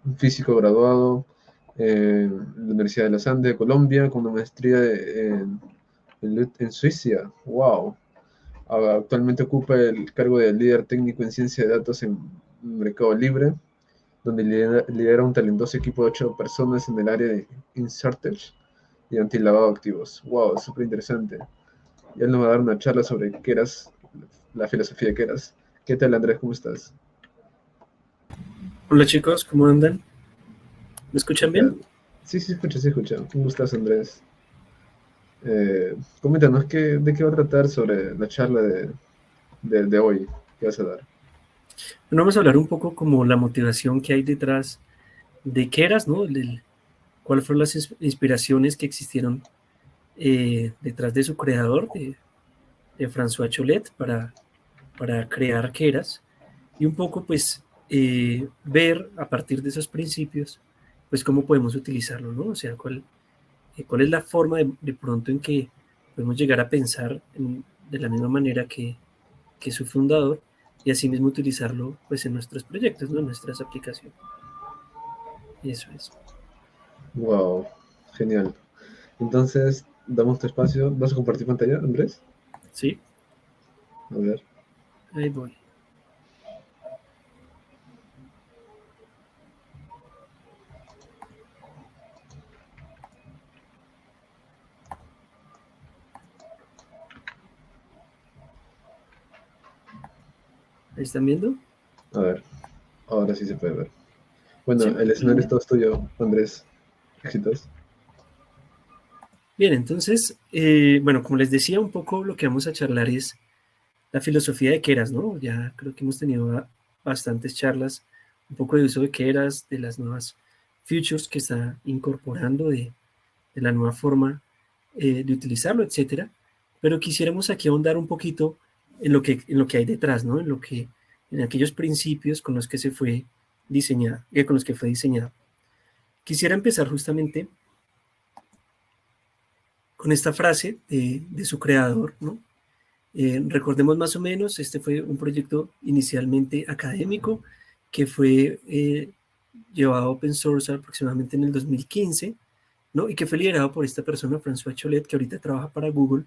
un físico graduado en la Universidad de los Andes de Colombia, con una maestría en Suiza. ¡Wow! Actualmente ocupa el cargo de líder técnico en ciencia de datos en Mercado Libre, donde lidera un talentoso equipo de 8 personas en el área de Insurtech y antilavado de activos. ¡Wow! Súper interesante. Y él nos va a dar una charla sobre Keras, la filosofía de Keras. ¿Qué tal, Andrés? ¿Cómo estás? Hola chicos, ¿cómo andan? ¿Me ¿Qué escuchan bien? tal? Sí, sí, escucha, sí, escucha. ¿Cómo estás, Andrés? Coméntanos, ¿de qué va a tratar sobre la charla de hoy que vas a dar? Bueno, vamos a hablar un poco como la motivación que hay detrás de Keras, ¿no? ¿Cuáles fueron las inspiraciones que existieron detrás de su creador, de François Cholet, para crear Keras? Y un poco, pues, ver a partir de esos principios, pues, cómo podemos utilizarlo, ¿no? O sea, cuál es la forma de pronto en que podemos llegar a pensar de la misma manera que su fundador, y asimismo utilizarlo pues en nuestros proyectos, ¿no? En nuestras aplicaciones. Eso es. Wow, genial. Entonces, damos tu espacio. ¿Vas a compartir pantalla, Andrés? Sí, A ver. ahí voy. Ahí están viendo. A ver, ahora sí se puede ver. Bueno, Sí. el escenario es todo tuyo, Andrés. Éxitos. Bien, entonces, bueno, como les decía, un poco lo que vamos a charlar es la filosofía de Keras, ¿no? Ya creo que hemos tenido bastantes charlas, un poco de uso de Keras, de las nuevas features que está incorporando, de la nueva forma de utilizarlo, etcétera. Pero quisiéramos aquí ahondar un poquito en lo que hay detrás, ¿no? En aquellos principios con los que se fue diseñado, con los que fue diseñado. Quisiera empezar justamente con esta frase de su creador, ¿no? Recordemos más o menos, este fue un proyecto inicialmente académico que fue llevado a open source aproximadamente en el 2015, ¿no? Y que fue liderado por esta persona, François Cholet, que ahorita trabaja para Google.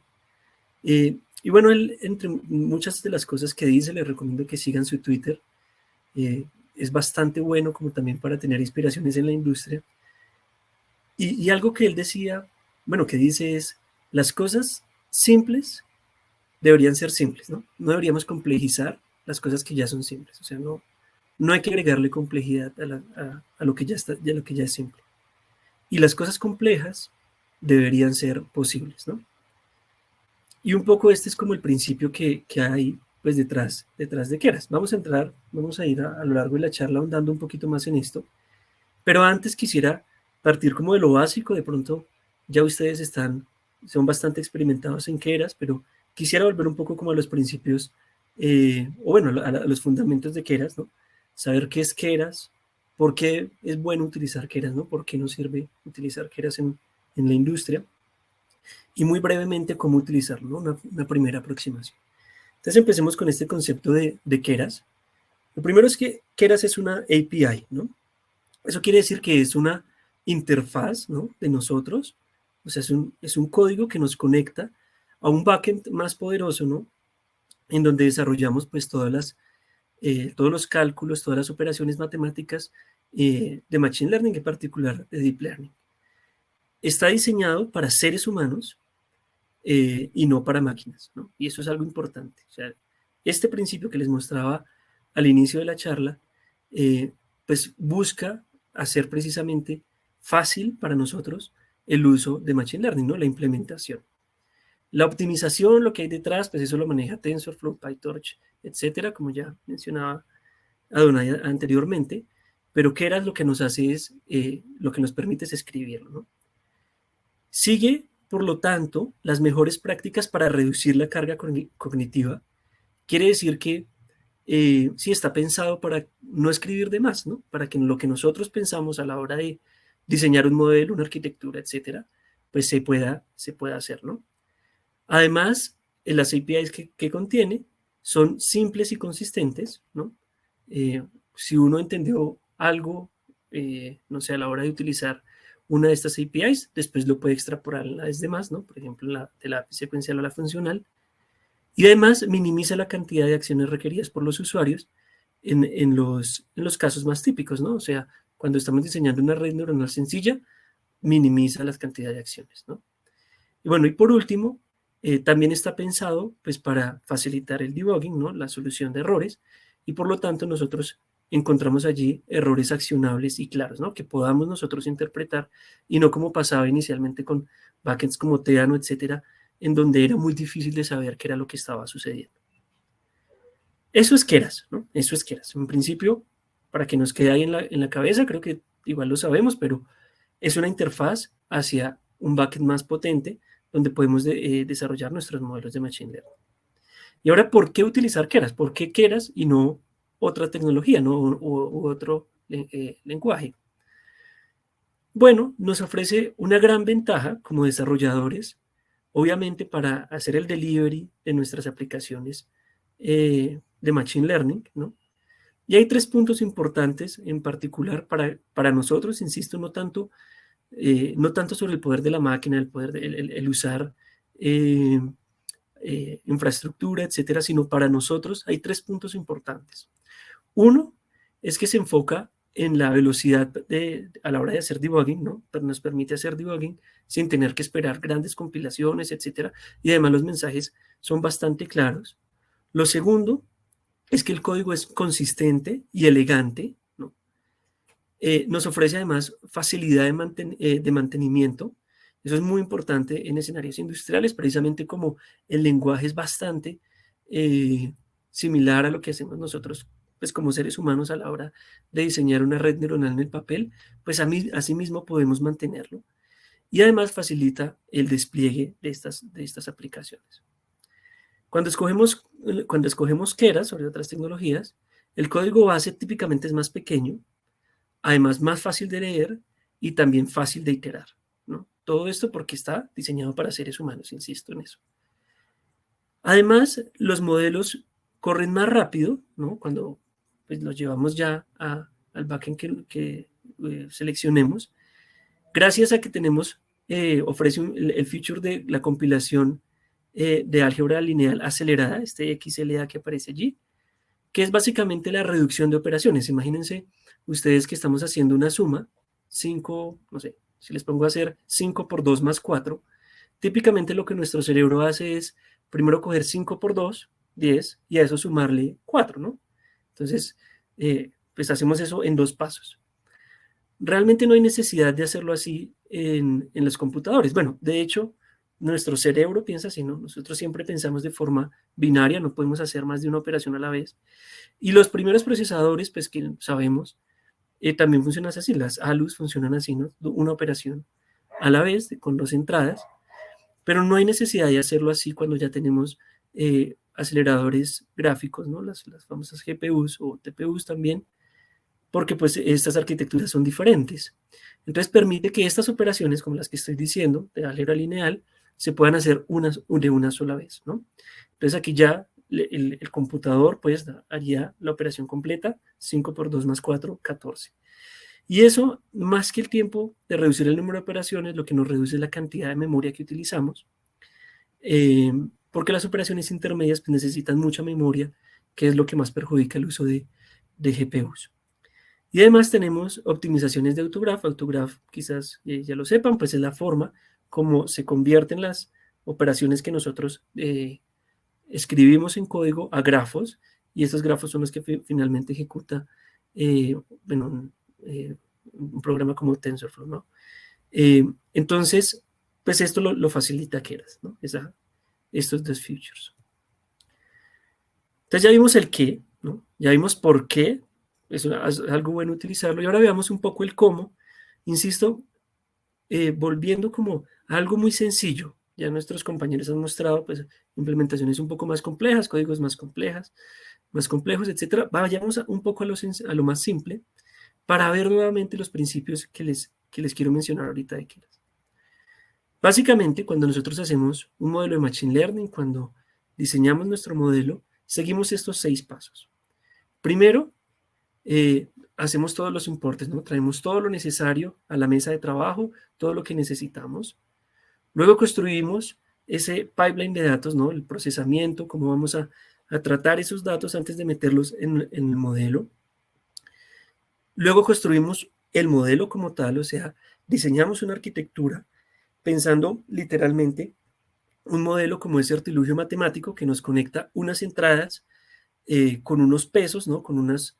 Y bueno, él, entre muchas de las cosas que dice, les recomiendo que sigan su Twitter. Es bastante bueno como también para tener inspiraciones en la industria. Y algo que él decía, bueno, que dice es, las cosas simples deberían ser simples, ¿no? No deberíamos complejizar las cosas que ya son simples. O sea, no hay que agregarle complejidad a lo que ya está, a lo que ya es simple. Y las cosas complejas deberían ser posibles, ¿no? Y un poco este es como el principio que hay pues detrás de Keras. Vamos a ir a lo largo de la charla ahondando un poquito más en esto, pero antes quisiera partir como de lo básico, de pronto ya ustedes son bastante experimentados en Keras, pero quisiera volver un poco como a los principios, o bueno, a los fundamentos de Keras, ¿no? Saber qué es Keras, por qué es bueno utilizar Keras, ¿no? ¿Por qué nos sirve utilizar Keras en la industria? Y muy brevemente cómo utilizarlo, ¿no? Una primera aproximación. Entonces empecemos con este concepto de Keras. Lo primero es que Keras es una API, ¿no? Eso quiere decir que es una interfaz, ¿no? De nosotros, o sea, es un código que nos conecta a un backend más poderoso, ¿no? En donde desarrollamos pues todos los cálculos, todas las operaciones matemáticas de Machine Learning, en particular de Deep Learning. Está diseñado para seres humanos y no para máquinas, ¿no? Y eso es algo importante. O sea, este principio que les mostraba al inicio de la charla, eh, pues busca hacer precisamente fácil para nosotros el uso de Machine Learning, ¿no? La implementación. La optimización, lo que hay detrás, pues eso lo maneja TensorFlow, PyTorch, etcétera, como ya mencionaba Adonai anteriormente, pero ¿qué era lo que nos hace es, lo que nos permite es escribirlo, ¿no? Sigue, por lo tanto, las mejores prácticas para reducir la carga cognitiva. Quiere decir que sí está pensado para no escribir de más, ¿no? Para que lo que nosotros pensamos a la hora de diseñar un modelo, una arquitectura, etcétera, pues se pueda hacer, ¿no? Además, las APIs que contiene son simples y consistentes, ¿no? Si uno entendió algo no sé, a la hora de utilizar una de estas APIs, después lo puede extrapolar en las demás, ¿no? Por ejemplo, de la secuencial a la funcional. Y además minimiza la cantidad de acciones requeridas por los usuarios en los casos más típicos, ¿no? O sea, cuando estamos diseñando una red neuronal sencilla, minimiza las cantidades de acciones, ¿no? Y bueno, y por último, también está pensado pues para facilitar el debugging, ¿no? La solución de errores, y por lo tanto nosotros encontramos allí errores accionables y claros, ¿no? Que podamos nosotros interpretar y no como pasaba inicialmente con backends como Teano, etcétera, en donde era muy difícil de saber qué era lo que estaba sucediendo. Eso es Keras, ¿no? Eso es Keras. En principio, para que nos quede ahí en la cabeza, creo que igual lo sabemos, pero es una interfaz hacia un backend más potente donde podemos desarrollar nuestros modelos de Machine Learning. Y ahora, ¿por qué utilizar Keras? ¿Por qué Keras y no otra tecnología, no u otro lenguaje? Bueno, nos ofrece una gran ventaja como desarrolladores, obviamente para hacer el delivery de nuestras aplicaciones de Machine Learning, ¿no? Y hay 3 puntos importantes en particular para nosotros, insisto, no tanto sobre el poder de la máquina, el poder el usar eh, infraestructura, etcétera, sino para nosotros hay 3 puntos importantes. Uno es que se enfoca en la velocidad a la hora de hacer debugging, ¿no? Pero nos permite hacer debugging sin tener que esperar grandes compilaciones, etcétera, y además los mensajes son bastante claros. Lo segundo es que el código es consistente y elegante, ¿no? Nos ofrece además facilidad de mantenimiento. Eso es muy importante en escenarios industriales, precisamente como el lenguaje es bastante similar a lo que hacemos nosotros, pues como seres humanos a la hora de diseñar una red neuronal en el papel, pues asimismo podemos mantenerlo. Y además facilita el despliegue de estas aplicaciones. Cuando escogemos Keras sobre otras tecnologías, el código base típicamente es más pequeño, además más fácil de leer y también fácil de iterar, ¿no? Todo esto porque está diseñado para seres humanos, insisto en eso. Además, los modelos corren más rápido, ¿no? Cuando pues, los llevamos ya al backend que seleccionemos, gracias a que ofrece el feature de la compilación de álgebra lineal acelerada, este XLA que aparece allí, que es básicamente la reducción de operaciones. Imagínense ustedes que estamos haciendo una suma, 5, no sé, si les pongo a hacer 5 por 2 más 4, típicamente lo que nuestro cerebro hace es primero coger 5 por 2, 10, y a eso sumarle 4, ¿no? Entonces, pues hacemos eso en 2 pasos. Realmente no hay necesidad de hacerlo así en los computadores. Bueno, de hecho, nuestro cerebro piensa así, ¿no? Nosotros siempre pensamos de forma binaria, no podemos hacer más de una operación a la vez. Y los primeros procesadores, pues que sabemos, también funcionan así. Las ALUs funcionan así, ¿no? Una operación a la vez, con 2 entradas. Pero no hay necesidad de hacerlo así cuando ya tenemos aceleradores gráficos, ¿no? Las famosas GPUs o TPUs también, porque pues estas arquitecturas son diferentes. Entonces permite que estas operaciones, como las que estoy diciendo, de álgebra lineal, se puedan hacer de una sola vez, ¿no? Entonces aquí ya el computador pues haría la operación completa, 5 por 2 más 4, 14. Y eso, más que el tiempo de reducir el número de operaciones, lo que nos reduce es la cantidad de memoria que utilizamos, porque las operaciones intermedias pues, necesitan mucha memoria, que es lo que más perjudica el uso de GPUs. Y además tenemos optimizaciones de Autograph. Autograph, quizás ya lo sepan, pues es la forma como se convierten las operaciones que nosotros escribimos en código a grafos, y estos grafos son los que finalmente ejecuta bueno, un programa como TensorFlow, ¿no? Entonces, pues esto lo facilita Keras, ¿no? Estos 2 features. Entonces ya vimos el qué, ¿no? Ya vimos por qué es algo bueno utilizarlo, y ahora veamos un poco el cómo. Insisto, volviendo como a algo muy sencillo. Ya nuestros compañeros han mostrado pues, implementaciones un poco más complejas, códigos más complejos, etcétera. Vayamos un poco a lo más simple para ver nuevamente los principios que les quiero mencionar ahorita de Keras. Básicamente, cuando nosotros hacemos un modelo de Machine Learning, cuando diseñamos nuestro modelo, seguimos estos 6 pasos. Primero, hacemos todos los importes, ¿no? Traemos todo lo necesario a la mesa de trabajo, todo lo que necesitamos. Luego construimos ese pipeline de datos, ¿no? El procesamiento, cómo vamos a tratar esos datos antes de meterlos en el modelo. Luego construimos el modelo como tal, o sea, diseñamos una arquitectura pensando literalmente un modelo como ese artilugio matemático que nos conecta unas entradas con unos pesos, ¿no? Con unos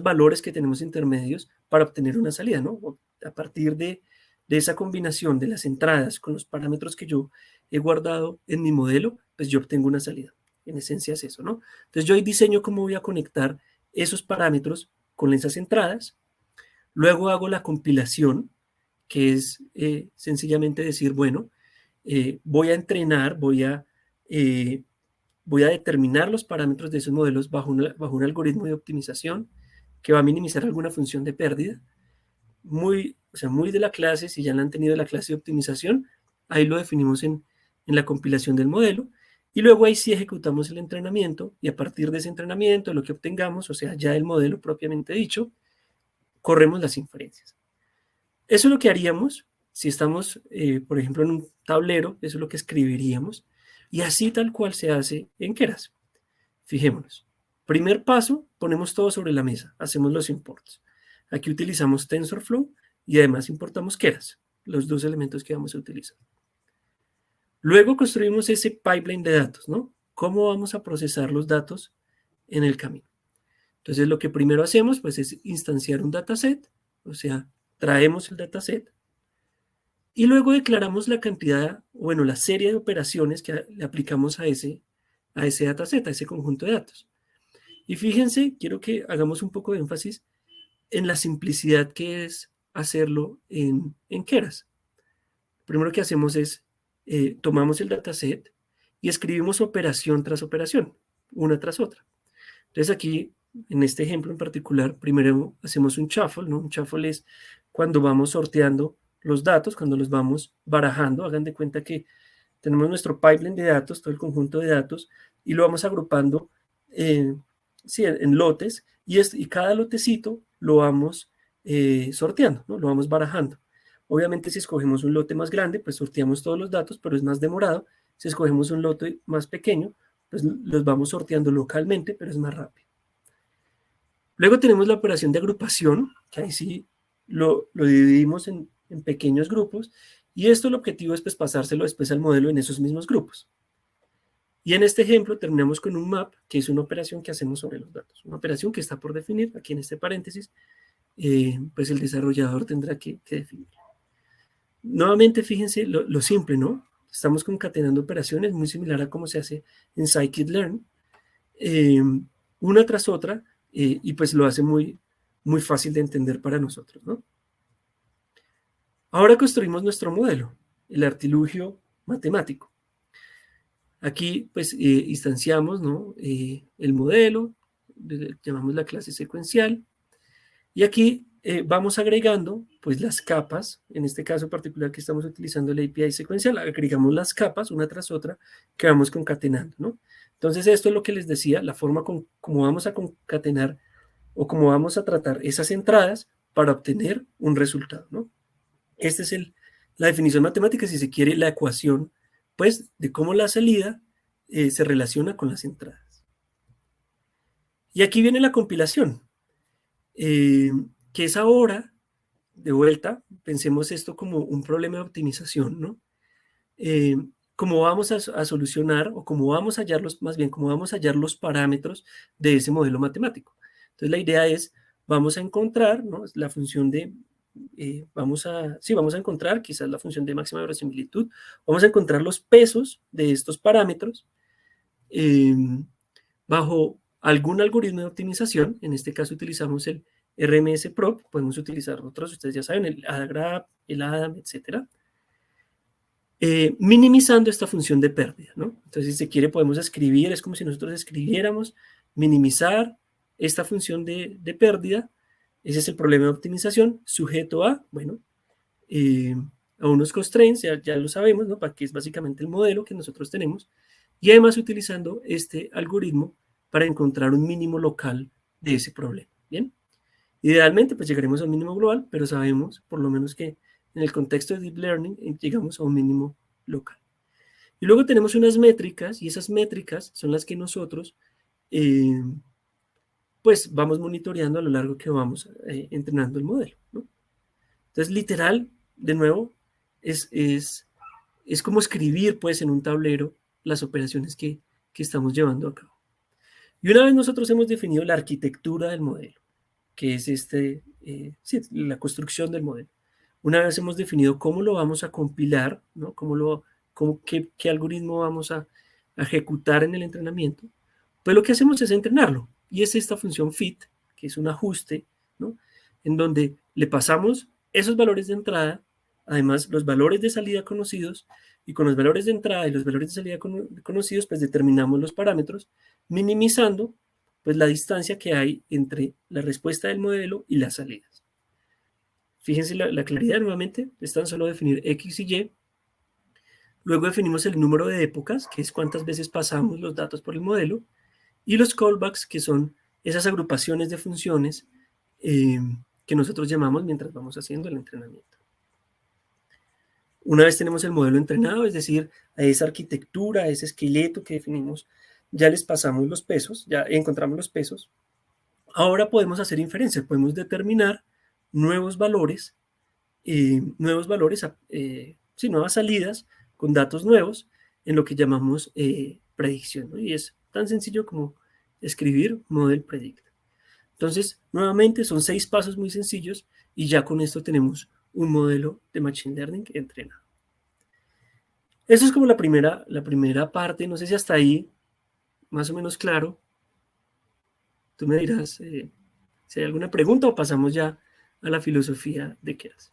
valores que tenemos intermedios para obtener una salida, ¿no? A partir de esa combinación de las entradas con los parámetros que yo he guardado en mi modelo, pues yo obtengo una salida. En esencia es eso, ¿no? Entonces yo ahí diseño cómo voy a conectar esos parámetros con esas entradas. Luego hago la compilación, que es sencillamente decir, bueno, voy a entrenar, voy a determinar los parámetros de esos modelos bajo un algoritmo de optimización que va a minimizar alguna función de pérdida. O sea, muy de la clase, si ya la han tenido la clase de optimización, ahí lo definimos en la compilación del modelo. Y luego ahí sí ejecutamos el entrenamiento y a partir de ese entrenamiento, lo que obtengamos, o sea, ya el modelo propiamente dicho, corremos las inferencias. Eso es lo que haríamos si estamos, por ejemplo, en un tablero, eso es lo que escribiríamos, y así tal cual se hace en Keras. Fijémonos. Primer paso, ponemos todo sobre la mesa, hacemos los imports. Aquí utilizamos TensorFlow y además importamos Keras, los dos elementos que vamos a utilizar. Luego construimos ese pipeline de datos, ¿no? ¿Cómo vamos a procesar los datos en el camino? Entonces, lo que primero hacemos, pues, es instanciar un dataset, o sea, traemos el dataset y luego declaramos la cantidad, bueno, la serie de operaciones que le aplicamos a ese dataset, a ese conjunto de datos. Y fíjense, quiero que hagamos un poco de énfasis en la simplicidad que es hacerlo en Keras. Primero que hacemos es, tomamos el dataset y escribimos operación tras operación, una tras otra. Entonces aquí, en este ejemplo en particular, primero hacemos un shuffle, ¿no? Un shuffle es cuando vamos sorteando los datos, cuando los vamos barajando. Hagan de cuenta que tenemos nuestro pipeline de datos, todo el conjunto de datos, y lo vamos agrupando sí, en lotes, y cada lotecito lo vamos sorteando, ¿no? Lo vamos barajando. Obviamente, si escogemos un lote más grande, pues sorteamos todos los datos, pero es más demorado. Si escogemos un lote más pequeño, pues los vamos sorteando localmente, pero es más rápido. Luego tenemos la operación de agrupación, que ahí sí lo dividimos en pequeños grupos, y esto el objetivo es pues pasárselo después al modelo en esos mismos grupos. Y en este ejemplo terminamos con un map, que es una operación que hacemos sobre los datos, una operación que está por definir, aquí en este paréntesis, pues el desarrollador tendrá que definir. Nuevamente, fíjense lo simple, ¿no? Estamos concatenando operaciones muy similar a cómo se hace en scikit-learn, una tras otra, y pues lo hace muy, muy fácil de entender para nosotros, ¿no? Ahora construimos nuestro modelo, el artilugio matemático. Aquí, pues, instanciamos, ¿no? El modelo, llamamos la clase secuencial, y aquí vamos agregando, pues, las capas, en este caso particular que estamos utilizando la API secuencial, agregamos las capas una tras otra que vamos concatenando, ¿no? Entonces, esto es lo que les decía, la forma como vamos a concatenar o cómo vamos a tratar esas entradas para obtener un resultado, ¿no? Esta es la definición matemática, si se quiere, la ecuación, pues, de cómo la salida se relaciona con las entradas. Y aquí viene la compilación, que es ahora, de vuelta, pensemos esto como un problema de optimización, ¿no? Cómo vamos a solucionar, o cómo vamos a hallar más bien, cómo vamos a hallar los parámetros de ese modelo matemático. Entonces, la idea es, vamos a encontrar, ¿no? La función de vamos a encontrar quizás la función de máxima verosimilitud, vamos a encontrar los pesos de estos parámetros bajo algún algoritmo de optimización. En este caso utilizamos el RMS-Prop, podemos utilizar otros, ustedes ya saben, el ADAGRAPH, el ADAM, etc. Minimizando esta función de pérdida, ¿no? Entonces, si se quiere, podemos escribir, es como si nosotros escribiéramos, minimizar esta función de pérdida. Ese es el problema de optimización, sujeto a, bueno, a unos constraints, ya lo sabemos, ¿no? Para que es básicamente el modelo que nosotros tenemos, y además utilizando este algoritmo para encontrar un mínimo local de ese problema, ¿bien? Idealmente, pues llegaremos a un mínimo global, pero sabemos por lo menos que en el contexto de Deep Learning llegamos a un mínimo local. Y luego tenemos unas métricas, y esas métricas son las que nosotros pues vamos monitoreando a lo largo que vamos entrenando el modelo, ¿no? Entonces, literal, de nuevo, es como escribir pues en un tablero las operaciones que estamos llevando a cabo. Y una vez nosotros hemos definido la arquitectura del modelo, que es sí, la construcción del modelo. Una vez hemos definido cómo lo vamos a compilar, ¿no? Qué algoritmo vamos a ejecutar en el entrenamiento, pues lo que hacemos es entrenarlo. Y es esta función fit, que es un ajuste, ¿no? En donde le pasamos esos valores de entrada, además los valores de salida conocidos, y con los valores de entrada y los valores de salida conocidos, pues determinamos los parámetros, minimizando pues la distancia que hay entre la respuesta del modelo y las salidas. Fíjense la claridad nuevamente, es tan solo definir X y Y. Luego definimos el número de épocas, que es cuántas veces pasamos los datos por el modelo, y los callbacks, que son esas agrupaciones de funciones que nosotros llamamos mientras vamos haciendo el entrenamiento. Una vez tenemos el modelo entrenado, es decir, a esa arquitectura, a ese esqueleto que definimos, ya les pasamos los pesos, ya encontramos los pesos. Ahora podemos hacer inferencia, podemos determinar nuevos valores, nuevas salidas con datos nuevos en lo que llamamos predicción, ¿no? Y es tan sencillo como escribir model predict. Entonces, nuevamente son 6 pasos muy sencillos y ya con esto tenemos un modelo de Machine Learning entrenado. Eso es como la primera parte, no sé si hasta ahí más o menos claro. Tú me dirás si hay alguna pregunta o pasamos ya a la filosofía de Keras.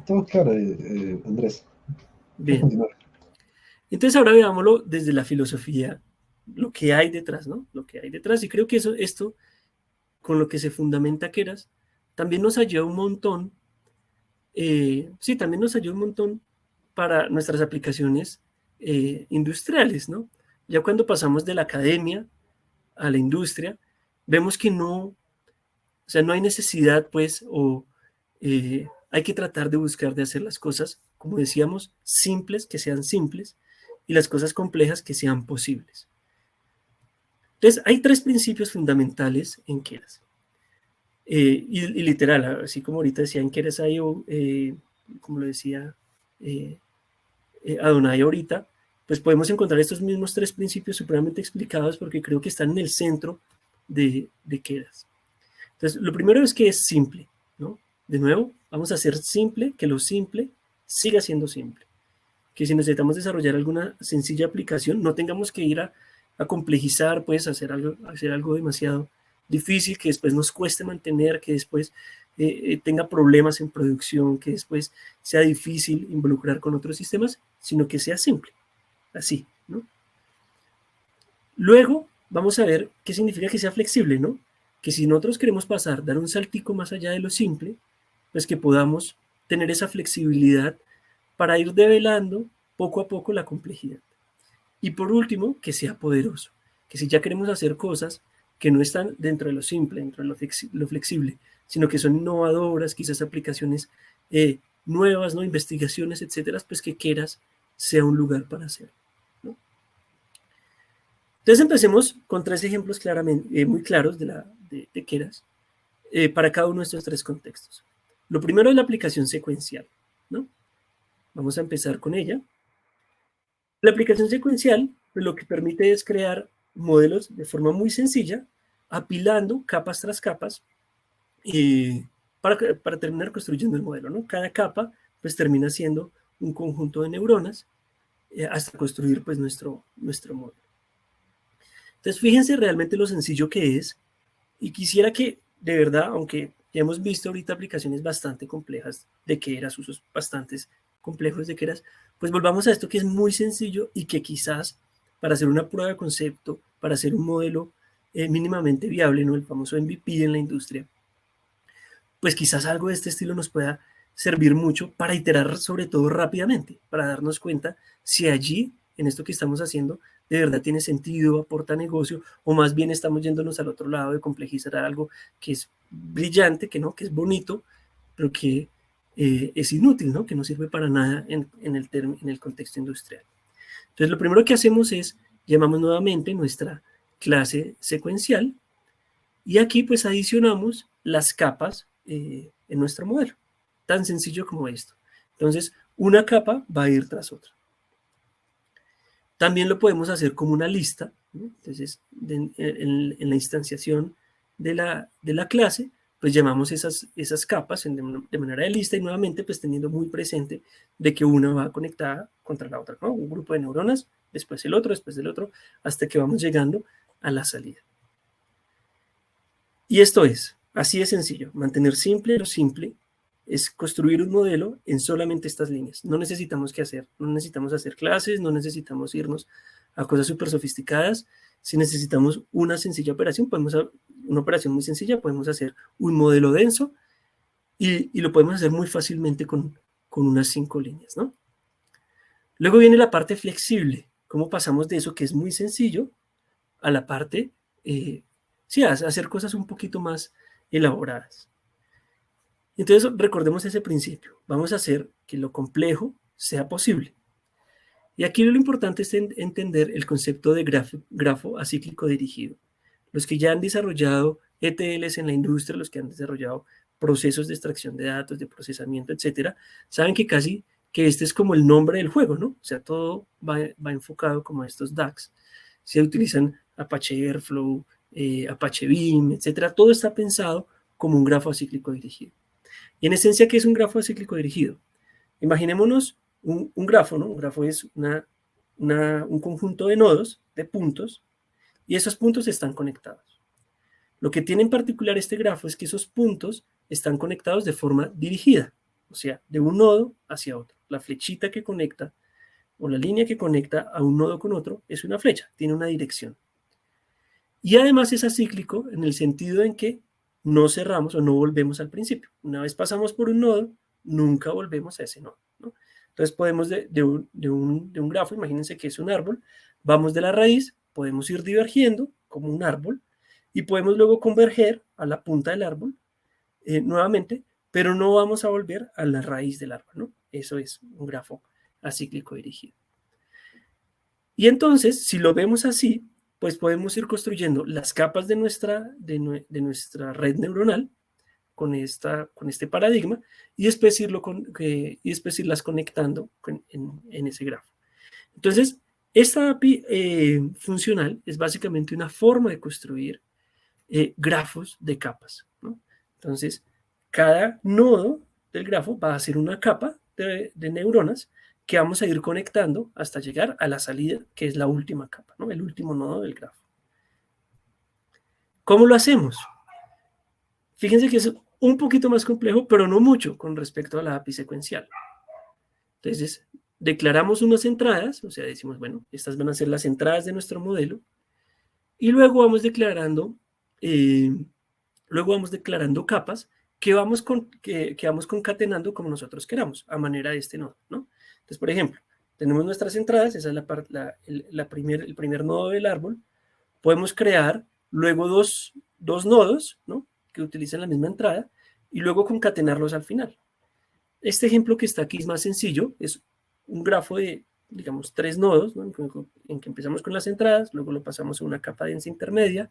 Todo claro, Andrés. Puedes Bien. continuar. Entonces ahora veámoslo desde la filosofía, lo que hay detrás, ¿no? Lo que hay detrás. Y creo que esto, con lo que se fundamenta Keras, también nos ayuda un montón, también nos ayuda un montón para nuestras aplicaciones industriales, ¿no? Ya cuando pasamos de la academia a la industria, vemos que no hay necesidad, pues, hay que tratar de buscar de hacer las cosas, como decíamos, simples, que sean simples, y las cosas complejas que sean posibles. Entonces, hay 3 principios fundamentales en Keras. Y literal, así como ahorita decía en Keras.io, como lo decía Adonai ahorita, pues podemos encontrar estos mismos 3 principios supremamente explicados porque creo que están en el centro de Keras. Entonces, lo primero es que es simple, ¿no? De nuevo, vamos a hacer simple, que lo simple siga siendo simple. Que si necesitamos desarrollar alguna sencilla aplicación, no tengamos que ir a complejizar, pues, hacer algo demasiado difícil, que después nos cueste mantener, que después tenga problemas en producción, que después sea difícil involucrar con otros sistemas, sino que sea simple, así, ¿no? Luego, vamos a ver qué significa que sea flexible, ¿no? Que si nosotros queremos dar un saltico más allá de lo simple, pues que podamos tener esa flexibilidad para ir develando poco a poco la complejidad. Y por último, que sea poderoso, que si ya queremos hacer cosas que no están dentro de lo simple, dentro de lo flexible, sino que son innovadoras, quizás aplicaciones nuevas, ¿no? Investigaciones, etcétera, pues que Keras sea un lugar para hacerlo, ¿no? Entonces empecemos con 3 ejemplos muy claros de Keras para cada uno de estos 3 contextos. Lo primero es la aplicación secuencial, ¿no? Vamos a empezar con ella. La aplicación secuencial pues, lo que permite es crear modelos de forma muy sencilla, apilando capas tras capas para terminar construyendo el modelo, ¿no? Cada capa pues termina siendo un conjunto de neuronas hasta construir pues nuestro modelo. Entonces fíjense realmente lo sencillo que es y quisiera que de verdad, aunque ya hemos visto ahorita aplicaciones bastante complejas de Keras, usos bastante complejos de Keras, pues volvamos a esto que es muy sencillo y que quizás para hacer una prueba de concepto, para hacer un modelo mínimamente viable, ¿no? El famoso MVP en la industria, pues quizás algo de este estilo nos pueda servir mucho para iterar sobre todo rápidamente, para darnos cuenta si allí en esto que estamos haciendo de verdad tiene sentido, aporta negocio, o más bien estamos yéndonos al otro lado de complejizar algo que es brillante, que no, que es bonito, pero que es inútil, ¿no? Que no sirve para nada en el contexto industrial. Entonces, lo primero que hacemos es, llamamos nuevamente nuestra clase secuencial, y aquí pues adicionamos las capas en nuestro modelo. Tan sencillo como esto. Entonces, una capa va a ir tras otra. También lo podemos hacer como una lista, ¿no? Entonces, en la instanciación de la clase, pues llamamos esas capas de manera de lista y nuevamente pues teniendo muy presente de que una va conectada contra la otra, ¿no? Un grupo de neuronas, después el otro, después el otro, hasta que vamos llegando a la salida. Y esto es, así de sencillo, mantener simple lo simple es construir un modelo en solamente estas líneas. No necesitamos qué hacer, no necesitamos hacer clases, no necesitamos irnos a cosas súper sofisticadas. Si necesitamos una sencilla operación, una operación muy sencilla, podemos hacer un modelo denso y lo podemos hacer muy fácilmente con unas 5 líneas, ¿no? Luego viene la parte flexible, cómo pasamos de eso que es muy sencillo a la parte, sí, a hacer cosas un poquito más elaboradas. Entonces, recordemos ese principio. Vamos a hacer que lo complejo sea posible. Y aquí lo importante es entender el concepto de grafo acíclico dirigido. Los que ya han desarrollado ETLs en la industria, los que han desarrollado procesos de extracción de datos, de procesamiento, etcétera, saben que casi que este es como el nombre del juego, ¿no? O sea, todo va enfocado como a estos DAGs. Se utilizan Apache Airflow, Apache Beam, etcétera. Todo está pensado como un grafo acíclico dirigido. Y en esencia, ¿qué es un grafo acíclico dirigido? Imaginémonos un grafo, ¿no? Un grafo es un conjunto de nodos, de puntos, y esos puntos están conectados. Lo que tiene en particular este grafo es que esos puntos están conectados de forma dirigida, o sea, de un nodo hacia otro. La flechita que conecta o la línea que conecta a un nodo con otro es una flecha, tiene una dirección. Y además es acíclico en el sentido en que no cerramos o no volvemos al principio. Una vez pasamos por un nodo, nunca volvemos a ese nodo, ¿no? Entonces podemos de un grafo, imagínense que es un árbol, vamos de la raíz, podemos ir divergiendo como un árbol y podemos luego converger a la punta del árbol nuevamente, pero no vamos a volver a la raíz del árbol, ¿no? Eso es un grafo acíclico dirigido. Y entonces, si lo vemos así, pues podemos ir construyendo las capas de nuestra red neuronal con este paradigma y después, irlas conectando en ese grafo. Entonces, esta API funcional es básicamente una forma de construir grafos de capas, ¿no? Entonces, cada nodo del grafo va a ser una capa de neuronas que vamos a ir conectando hasta llegar a la salida, que es la última capa, ¿no? El último nodo del grafo. ¿Cómo lo hacemos? Fíjense que es un poquito más complejo, pero no mucho con respecto a la API secuencial. Entonces, declaramos unas entradas, o sea, decimos, bueno, estas van a ser las entradas de nuestro modelo, y luego vamos declarando capas que vamos concatenando como nosotros queramos, a manera de este nodo, ¿no? Entonces, por ejemplo, tenemos nuestras entradas, esa es el primer nodo del árbol. Podemos crear luego dos nodos, ¿no? Que utilizan la misma entrada y luego concatenarlos al final. Este ejemplo que está aquí es más sencillo, es un grafo de, digamos, 3 nodos, ¿no? En que empezamos con las entradas, luego lo pasamos a una capa densa intermedia,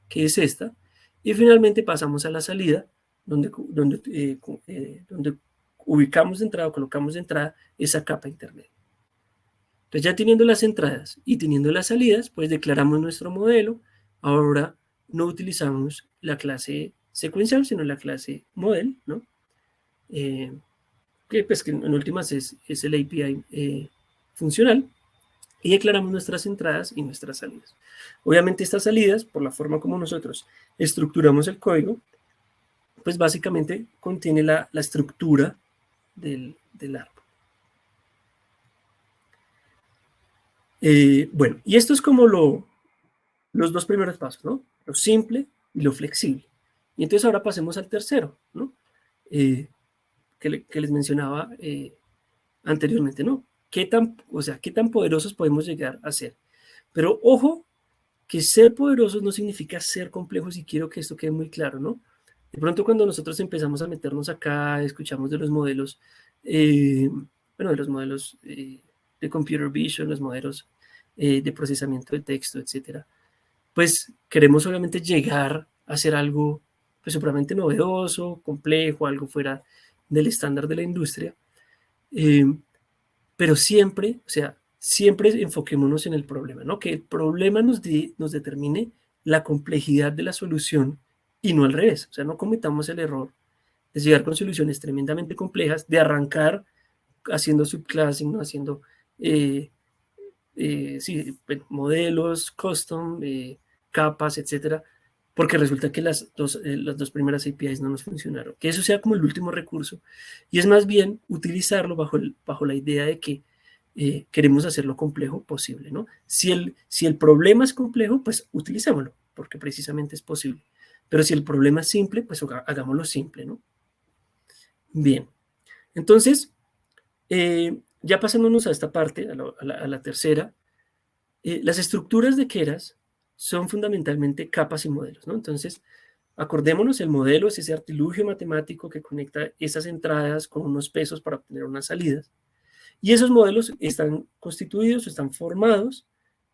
que es esta, y finalmente pasamos a la salida, donde ubicamos de entrada o colocamos de entrada esa capa intermedia. Entonces, ya teniendo las entradas y teniendo las salidas, pues declaramos nuestro modelo. Ahora no utilizamos la clase secuencial, sino la clase model, ¿no? Que en últimas es el API funcional, y declaramos nuestras entradas y nuestras salidas. Obviamente estas salidas, por la forma como nosotros estructuramos el código, pues básicamente contiene la estructura del árbol. Bueno, y esto es como los 2 primeros pasos, ¿no? Lo simple y lo flexible. Y entonces ahora pasemos al tercero, ¿no? Que les mencionaba anteriormente, ¿no? o sea, qué tan poderosos podemos llegar a ser. Pero ojo, que ser poderosos no significa ser complejos, y quiero que esto quede muy claro, ¿no? De pronto cuando nosotros empezamos a meternos acá, escuchamos de los modelos, bueno, de los modelos de computer vision, los modelos de procesamiento de texto, etcétera, pues queremos obviamente llegar a hacer algo pues supremamente novedoso, complejo, algo fuera del estándar de la industria, eh, pero siempre, o sea, siempre enfoquémonos en el problema, ¿no? Que el problema nos determine la complejidad de la solución y no al revés. O sea, no cometamos el error de llegar con soluciones tremendamente complejas, de arrancar haciendo subclassing, ¿no? Haciendo sí, modelos, custom, capas, etcétera, porque resulta que las dos primeras APIs no nos funcionaron. Que eso sea como el último recurso, y es más bien utilizarlo bajo la idea de que queremos hacer lo complejo posible, ¿no? Si el problema es complejo, pues utilicémoslo, porque precisamente es posible. Pero si el problema es simple, pues hagámoslo simple, ¿no? Bien, entonces, ya pasándonos a esta parte, a la tercera, las estructuras de Keras son fundamentalmente capas y modelos, ¿no? Entonces, acordémonos, el modelo es ese artilugio matemático que conecta esas entradas con unos pesos para obtener unas salidas. Y esos modelos están constituidos, están formados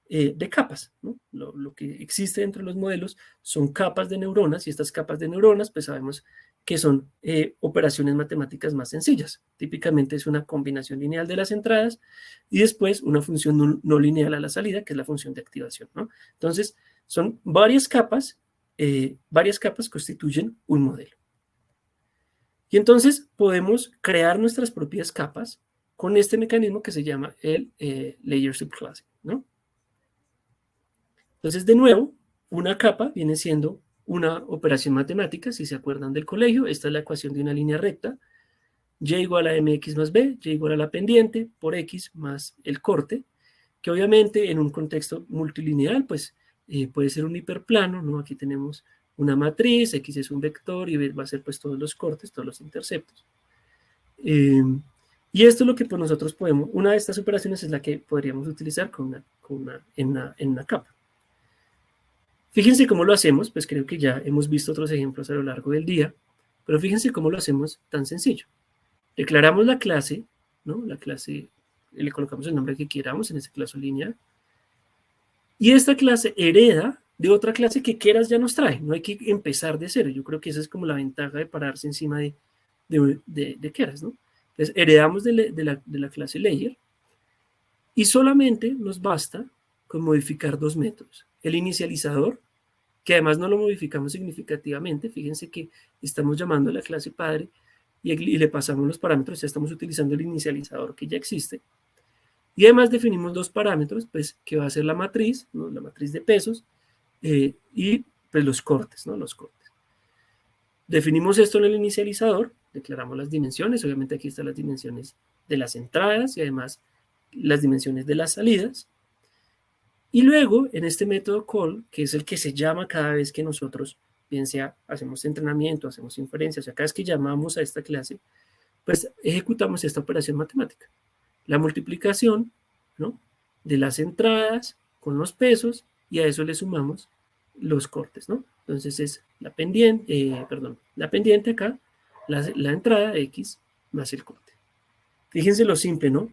de capas, ¿no? Lo que existe dentro de los modelos son capas de neuronas, y estas capas de neuronas, pues sabemos que son operaciones matemáticas más sencillas. Típicamente es una combinación lineal de las entradas y después una función no lineal a la salida, que es la función de activación, ¿no? Entonces, son varias capas constituyen un modelo. Y entonces podemos crear nuestras propias capas con este mecanismo que se llama el layer subclassing, ¿no? Entonces, de nuevo, una capa viene siendo una operación matemática, si se acuerdan del colegio. Esta es la ecuación de una línea recta. Y igual a mx más b, y igual a la pendiente por x más el corte, que obviamente en un contexto multilineal, pues puede ser un hiperplano, ¿no? Aquí tenemos una matriz, x es un vector y va a ser pues todos los cortes, todos los interceptos. Y esto es lo que pues, nosotros podemos, una de estas operaciones es la que podríamos utilizar en una capa. Fíjense cómo lo hacemos, pues creo que ya hemos visto otros ejemplos a lo largo del día, pero fíjense cómo lo hacemos tan sencillo. Declaramos la clase, ¿no? La clase, le colocamos el nombre que queramos, en este caso lineal, y esta clase hereda de otra clase que Keras ya nos trae. No hay que empezar de cero. Yo creo que esa es como la ventaja de pararse encima de Keras, ¿no? Entonces, heredamos de la clase layer y solamente nos basta con modificar dos métodos. El inicializador, que además no lo modificamos significativamente. Fíjense que estamos llamando a la clase padre y le pasamos los parámetros. Ya estamos utilizando el inicializador que ya existe. Y además definimos dos parámetros, pues, que va a ser la matriz, ¿no? La matriz de pesos, y pues los cortes, ¿no? Los cortes. Definimos esto en el inicializador, declaramos las dimensiones. Obviamente aquí están las dimensiones de las entradas y además las dimensiones de las salidas. Y luego, en este método call, que es el que se llama cada vez que nosotros, bien sea hacemos entrenamiento, hacemos inferencias, o sea, cada vez que llamamos a esta clase, pues ejecutamos esta operación matemática. La multiplicación, ¿no? De las entradas con los pesos, y a eso le sumamos los cortes, ¿no? Entonces es la pendiente, la pendiente acá, la entrada X más el corte. Fíjense lo simple, ¿no?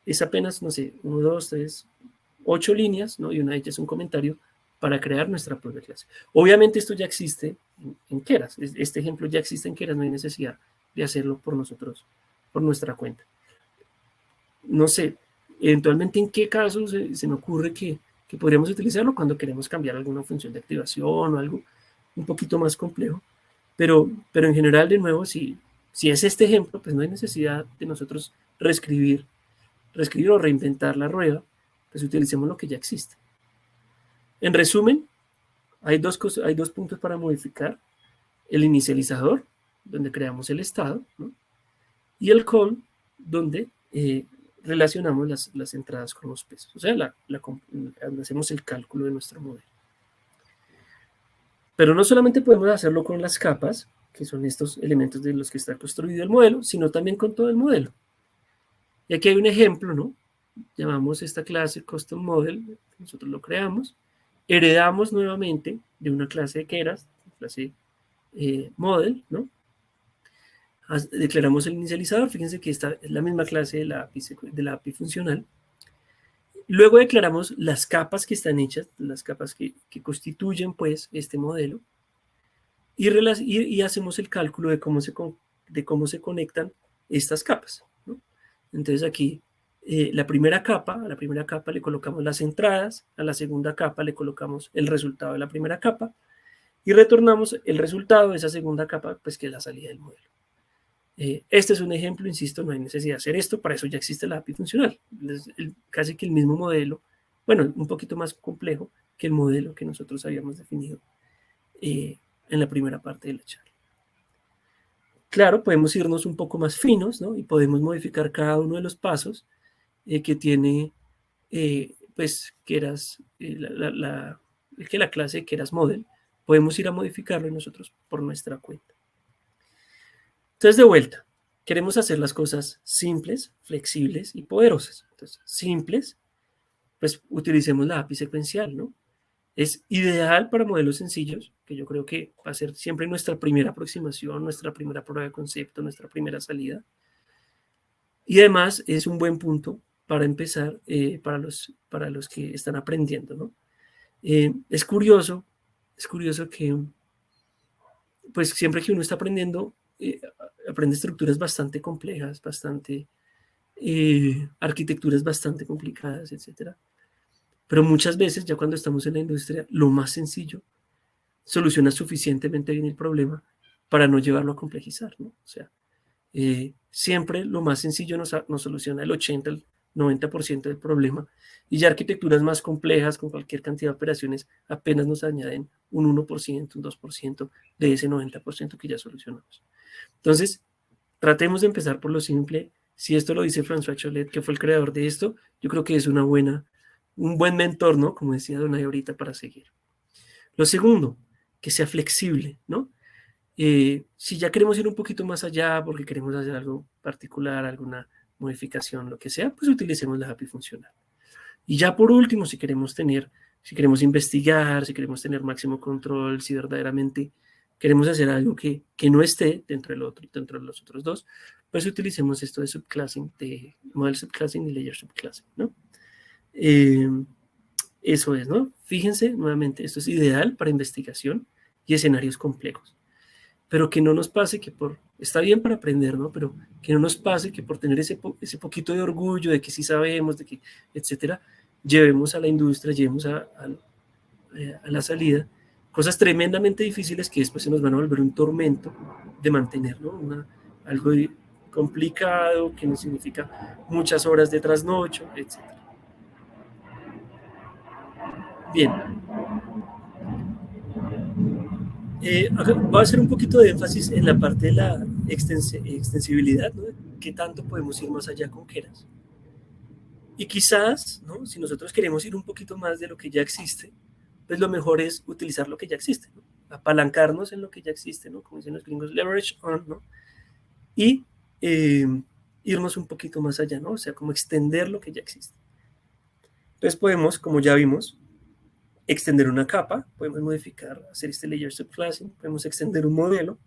Es apenas, no sé, 1, 2, 3, 8 líneas, ¿no? Y una de ellas es un comentario para crear nuestra propia clase. Obviamente esto ya existe en Keras. Este ejemplo ya existe en Keras, no hay necesidad de hacerlo por nosotros, por nuestra cuenta. No sé, eventualmente en qué casos se me ocurre que podríamos utilizarlo cuando queremos cambiar alguna función de activación o algo un poquito más complejo. Pero en general, de nuevo, si es este ejemplo, pues no hay necesidad de nosotros reescribir o reinventar la rueda, pues utilicemos lo que ya existe. En resumen, hay dos puntos para modificar: el inicializador, donde creamos el estado, ¿no? Y el call, donde relacionamos las entradas con los pesos. O sea, hacemos el cálculo de nuestro modelo. Pero no solamente podemos hacerlo con las capas, que son estos elementos de los que está construido el modelo, sino también con todo el modelo. Y aquí hay un ejemplo, ¿no? Llamamos esta clase Custom Model, nosotros lo creamos, heredamos nuevamente de una clase de Keras, clase Model, ¿no? Declaramos el inicializador, fíjense que esta es la misma clase de la API funcional. Luego declaramos las capas que están hechas, las capas que constituyen pues este modelo, y hacemos el cálculo de cómo se conectan estas capas, ¿no? Entonces aquí a la primera capa le colocamos las entradas, a la segunda capa le colocamos el resultado de la primera capa y retornamos el resultado de esa segunda capa, pues que es la salida del modelo. Este es un ejemplo, insisto, no hay necesidad de hacer esto, para eso ya existe la API funcional. Es casi que el mismo modelo, bueno, un poquito más complejo que el modelo que nosotros habíamos definido en la primera parte de la charla. Claro, podemos irnos un poco más finos, ¿no? Y podemos modificar cada uno de los pasos que tiene, pues, Keras, que la clase de Keras Model. Podemos ir a modificarlo nosotros por nuestra cuenta. Entonces, de vuelta, queremos hacer las cosas simples, flexibles y poderosas. Entonces, simples, pues utilicemos la API secuencial, ¿no? Es ideal para modelos sencillos, que yo creo que va a ser siempre nuestra primera aproximación, nuestra primera prueba de concepto, nuestra primera salida. Y además es un buen punto para empezar para los que están aprendiendo, ¿no? Es curioso que, pues siempre que uno está aprendiendo, aprende estructuras bastante complejas, arquitecturas bastante complicadas, etcétera. Pero muchas veces, ya cuando estamos en la industria, lo más sencillo soluciona suficientemente bien el problema para no llevarlo a complejizar, ¿no? O sea, siempre lo más sencillo nos soluciona el 80, el 90% del problema, y ya arquitecturas más complejas con cualquier cantidad de operaciones apenas nos añaden un 1%, un 2% de ese 90% que ya solucionamos. Entonces, tratemos de empezar por lo simple. Si esto lo dice François Cholet, que fue el creador de esto, yo creo que es un buen mentor, ¿no? Como decía Donay ahorita, para seguir. Lo segundo, que sea flexible, ¿no? Si ya queremos ir un poquito más allá porque queremos hacer algo particular, alguna modificación, lo que sea, pues utilicemos la API funcional. Y ya por último, si queremos investigar, si queremos tener máximo control, si verdaderamente queremos hacer algo que no esté dentro de los otros dos, pues utilicemos esto de subclassing, de model subclassing y layer subclassing, ¿no? Eso es, ¿no? Fíjense, nuevamente, esto es ideal para investigación y escenarios complejos. Pero que no nos pase que está bien para aprender, ¿no? Pero que no nos pase que por tener ese poquito de orgullo de que sí sabemos, de que, etcétera, llevemos a la industria, llevemos a la salida cosas tremendamente difíciles que después se nos van a volver un tormento de mantener, ¿no? Algo complicado que nos significa muchas horas de trasnocho, etcétera. Bien. Voy a hacer un poquito de énfasis en la parte de la extensibilidad, ¿no? ¿Qué tanto podemos ir más allá con Keras? Y quizás, ¿no? Si nosotros queremos ir un poquito más de lo que ya existe, pues lo mejor es utilizar lo que ya existe, ¿no? Apalancarnos en lo que ya existe, ¿no? Como dicen los gringos, leverage on, ¿no? Y irnos un poquito más allá, ¿no? O sea, como extender lo que ya existe. Entonces podemos, como ya vimos, extender una capa, podemos modificar, hacer este layer subclassing, podemos extender un modelo,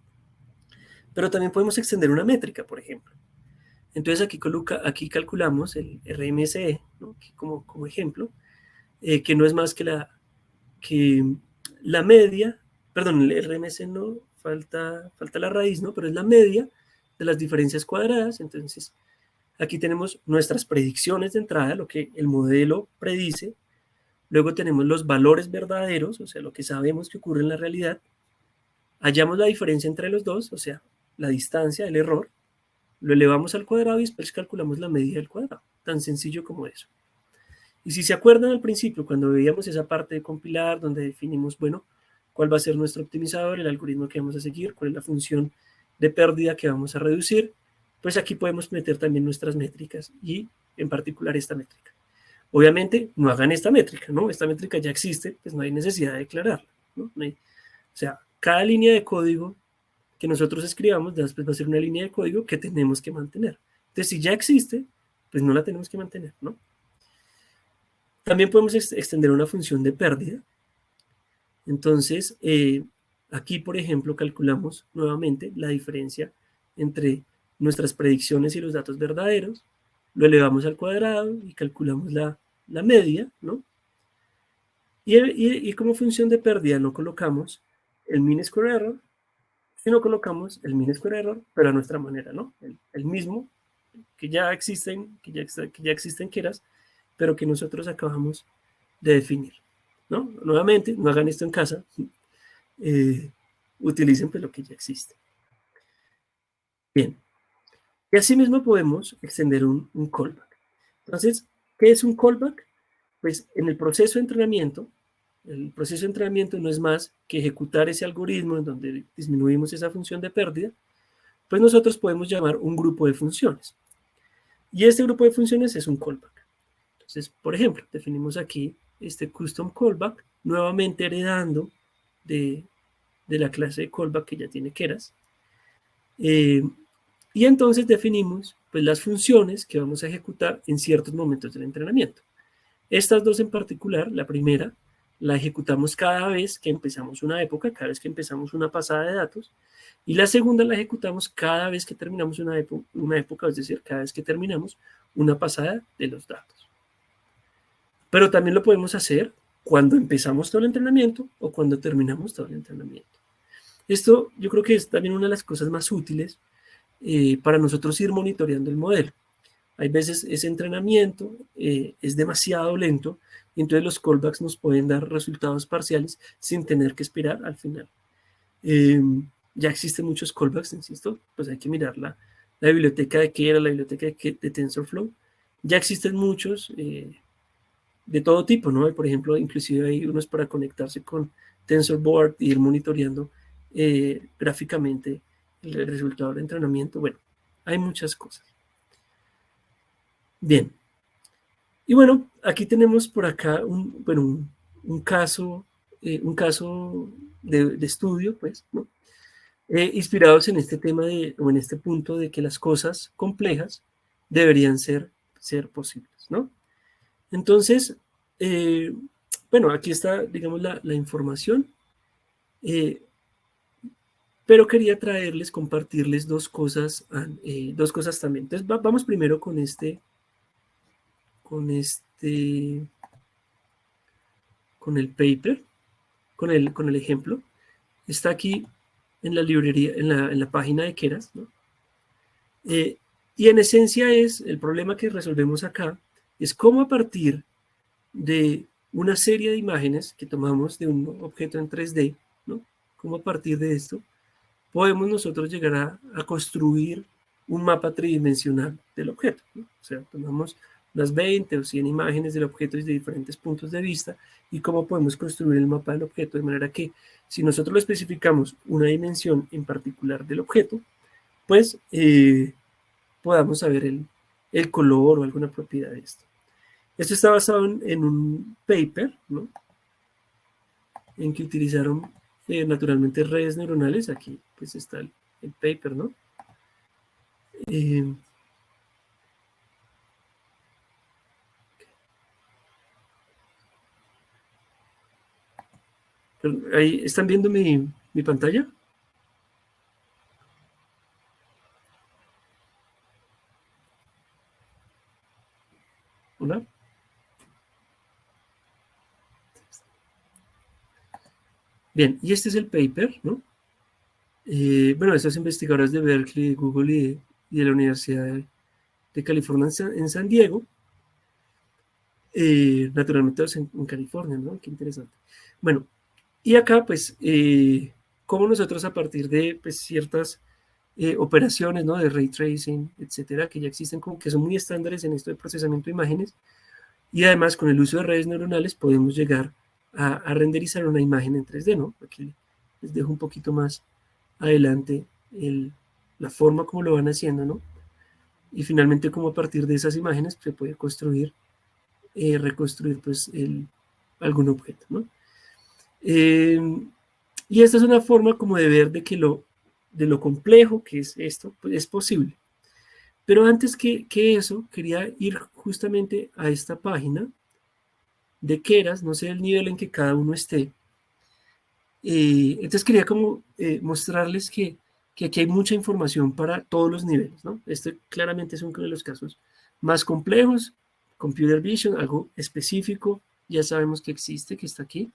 pero también podemos extender una métrica, por ejemplo. Entonces aquí calculamos el RMSE, ¿no? como ejemplo, que no es más que la media, perdón, el RMSE no, falta la raíz, ¿no? Pero es la media de las diferencias cuadradas. Entonces aquí tenemos nuestras predicciones de entrada, lo que el modelo predice. Luego tenemos los valores verdaderos, o sea, lo que sabemos que ocurre en la realidad. Hallamos la diferencia entre los dos, o sea, la distancia, el error. Lo elevamos al cuadrado y después calculamos la medida del cuadrado. Tan sencillo como eso. Y si se acuerdan al principio, cuando veíamos esa parte de compilar, donde definimos, bueno, cuál va a ser nuestro optimizador, el algoritmo que vamos a seguir, cuál es la función de pérdida que vamos a reducir, pues aquí podemos meter también nuestras métricas y en particular esta métrica. Obviamente, no hagan esta métrica, ¿no? Esta métrica ya existe, pues no hay necesidad de declararla, ¿no? O sea, cada línea de código que nosotros escribamos después va a ser una línea de código que tenemos que mantener. Entonces, si ya existe, pues no la tenemos que mantener, ¿no? También podemos extender una función de pérdida. Entonces, aquí, por ejemplo, calculamos nuevamente la diferencia entre nuestras predicciones y los datos verdaderos, lo elevamos al cuadrado y calculamos la media, ¿no? Y como función de pérdida no colocamos el mean square error, sino colocamos el mean square error, pero a nuestra manera, ¿no? El mismo que ya existen, que ya existen Keras, pero que nosotros acabamos de definir, ¿no? Nuevamente, no hagan esto en casa, utilicen pues lo que ya existe. Bien, y así mismo podemos extender un callback. Entonces, ¿qué es un callback? Pues en el proceso de entrenamiento, el proceso de entrenamiento no es más que ejecutar ese algoritmo en donde disminuimos esa función de pérdida, pues nosotros podemos llamar un grupo de funciones. Y este grupo de funciones es un callback. Entonces, por ejemplo, definimos aquí este custom callback, nuevamente heredando de la clase de callback que ya tiene Keras. Y entonces definimos pues, las funciones que vamos a ejecutar en ciertos momentos del entrenamiento. Estas dos en particular, la primera, la ejecutamos cada vez que empezamos una época, cada vez que empezamos una pasada de datos, y la segunda la ejecutamos cada vez que terminamos una época, es decir, cada vez que terminamos una pasada de los datos. Pero también lo podemos hacer cuando empezamos todo el entrenamiento o cuando terminamos todo el entrenamiento. Esto yo creo que es también una de las cosas más útiles para nosotros ir monitoreando el modelo. Hay veces ese entrenamiento es demasiado lento y entonces los callbacks nos pueden dar resultados parciales sin tener que esperar al final. Ya existen muchos callbacks, insisto, pues hay que mirar la biblioteca de Keras, la biblioteca de TensorFlow. Ya existen muchos de todo tipo, ¿no? Por ejemplo, inclusive hay unos para conectarse con TensorBoard e ir monitoreando gráficamente el resultado del entrenamiento. Bueno, hay muchas cosas. Bien. Y bueno, aquí tenemos por acá un caso de estudio, pues, ¿no? Inspirados en este tema o en este punto de que las cosas complejas deberían ser posibles, ¿no? Entonces, bueno, aquí está, digamos, la información, pero quería compartirles dos cosas también. Entonces, vamos primero con el paper, con el ejemplo. Está aquí en la librería, en la página de Keras, ¿no? Y en esencia el problema que resolvemos acá es cómo a partir de una serie de imágenes que tomamos de un objeto en 3D, ¿no? Cómo a partir de esto podemos nosotros llegar a construir un mapa tridimensional del objeto, ¿no? O sea, tomamos unas 20 o 100 imágenes del objeto desde diferentes puntos de vista y cómo podemos construir el mapa del objeto de manera que si nosotros le especificamos una dimensión en particular del objeto, pues podamos saber el color o alguna propiedad de esto. Esto está basado en un paper, ¿no? En que utilizaron naturalmente redes neuronales. Aquí pues está el paper, ¿no? Ahí están viendo mi pantalla. Hola. Bien, y este es el paper, ¿no? Bueno, estos investigadores de Berkeley, de Google y de la Universidad de California en San Diego, naturalmente en California, ¿no? Qué interesante. Bueno, y acá pues, como nosotros a partir de pues, ciertas operaciones, ¿no? De ray tracing, etcétera, que ya existen, como que son muy estándares en esto de procesamiento de imágenes, y además con el uso de redes neuronales podemos llegar a renderizar una imagen en 3D, ¿no? Aquí les dejo un poquito más adelante la forma como lo van haciendo, ¿no? Y finalmente como a partir de esas imágenes se puede reconstruir pues algún objeto, ¿no? Y esta es una forma como de ver de lo complejo que es esto, pues es posible. Pero antes que eso, quería ir justamente a esta página de Keras, no sé el nivel en que cada uno esté. Entonces quería como mostrarles que aquí hay mucha información para todos los niveles, ¿no? Este claramente es uno de los casos más complejos, Computer Vision, algo específico, ya sabemos que existe, que está aquí,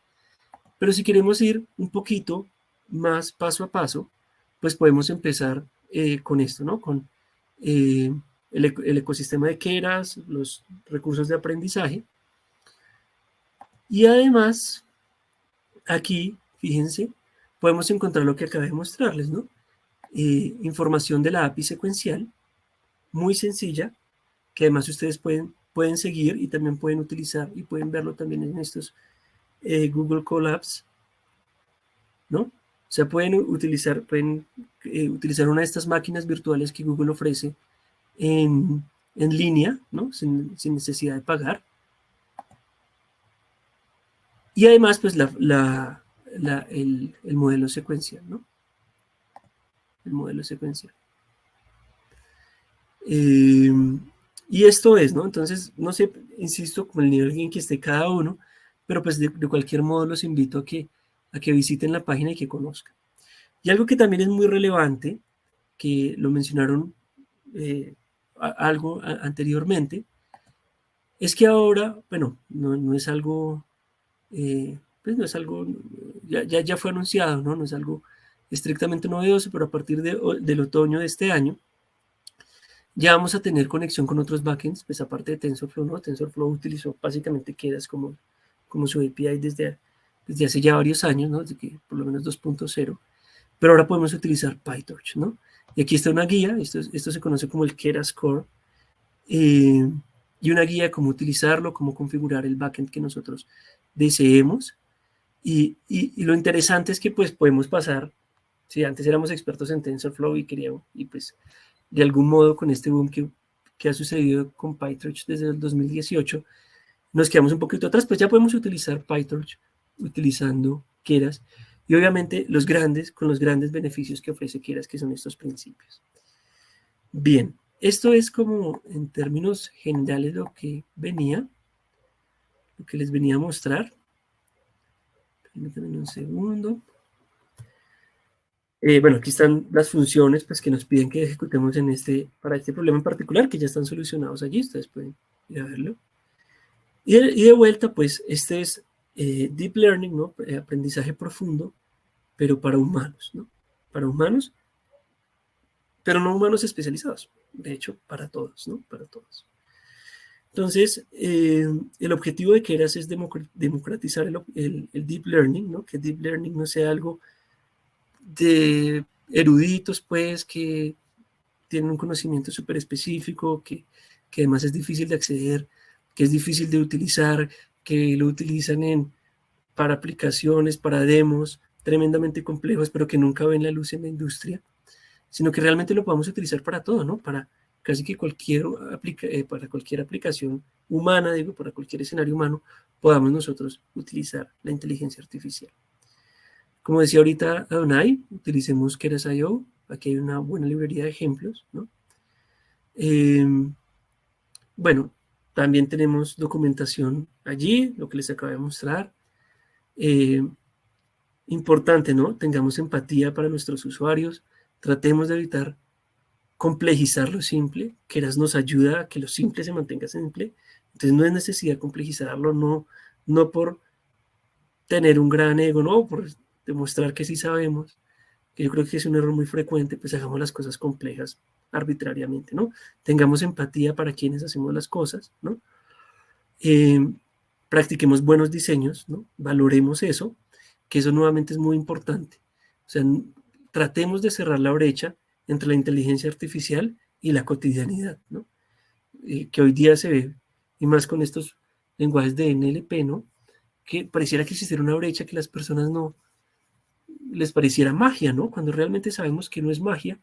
pero si queremos ir un poquito más paso a paso, pues podemos empezar con esto, ¿no? Con el ecosistema de Keras, los recursos de aprendizaje, y además aquí, fíjense, podemos encontrar lo que acabé de mostrarles, ¿no? Información de la API secuencial, muy sencilla, que además ustedes pueden seguir y también pueden utilizar y pueden verlo también en estos Google Colabs, ¿no? O sea, pueden utilizar una de estas máquinas virtuales que Google ofrece en línea, ¿no? Sin necesidad de pagar. Y además, pues, el modelo secuencial, ¿no? El modelo secuencial. Y esto es, ¿no? Entonces, no sé, insisto, con el nivel en que esté cada uno, pero pues de cualquier modo los invito a que visiten la página y que conozcan. Y algo que también es muy relevante, que lo mencionaron anteriormente, es que ahora, bueno, no es algo, pues no es algo, ya fue anunciado, ¿no? No es algo estrictamente novedoso, pero a partir del otoño de este año, ya vamos a tener conexión con otros backends, pues aparte de TensorFlow, ¿no? TensorFlow utilizó básicamente Keras como su API desde hace ya varios años, ¿no? Desde que por lo menos 2.0, pero ahora podemos utilizar PyTorch, ¿no? Y aquí está una guía, esto se conoce como el Keras Core, eh, y una guía de cómo utilizarlo, cómo configurar el backend que nosotros deseemos. Y lo interesante es que pues podemos pasar, si antes éramos expertos en TensorFlow y queríamos, y pues de algún modo con este boom que ha sucedido con PyTorch desde el 2018, nos quedamos un poquito atrás, pues ya podemos utilizar PyTorch utilizando Keras y obviamente con los grandes beneficios que ofrece Keras, que son estos principios. Bien, esto es como en términos generales lo que les venía a mostrar. Permítanme un segundo. Bueno, aquí están las funciones pues, que nos piden que ejecutemos para este problema en particular, que ya están solucionados allí, ustedes pueden ir a verlo. Y de vuelta, pues, este es Deep Learning, ¿no? Aprendizaje profundo, pero para humanos, ¿no? Para humanos, pero no humanos especializados. De hecho, para todos, ¿no? Para todos. Entonces, el objetivo de Keras es democratizar el Deep Learning, ¿no? Que Deep Learning no sea algo de eruditos, pues, que tienen un conocimiento súper específico, que además es difícil de acceder, que es difícil de utilizar, que lo utilizan para aplicaciones, para demos tremendamente complejos, pero que nunca ven la luz en la industria, sino que realmente lo podamos utilizar para todo, ¿no? Para casi que para cualquier aplicación humana, digo, para cualquier escenario humano, podamos nosotros utilizar la inteligencia artificial. Como decía ahorita Adonai, utilicemos Keras.io, aquí hay una buena librería de ejemplos, ¿no? Bueno, también tenemos documentación allí, lo que les acabo de mostrar. Importante, ¿no? Tengamos empatía para nuestros usuarios, tratemos de evitar complejizar lo simple, Keras nos ayuda a que lo simple se mantenga simple, entonces no es necesidad complejizarlo, no por tener un gran ego, no, por demostrar que sí sabemos, que yo creo que es un error muy frecuente, pues hagamos las cosas complejas arbitrariamente, ¿no? Tengamos empatía para quienes hacemos las cosas, ¿no? Practiquemos buenos diseños, ¿no? Valoremos eso, que eso nuevamente es muy importante. O sea, tratemos de cerrar la brecha entre la inteligencia artificial y la cotidianidad, ¿no? Que hoy día se ve, y más con estos lenguajes de NLP, ¿no? Que pareciera que existiera una brecha que las personas no les pareciera magia, ¿no? Cuando realmente sabemos que no es magia,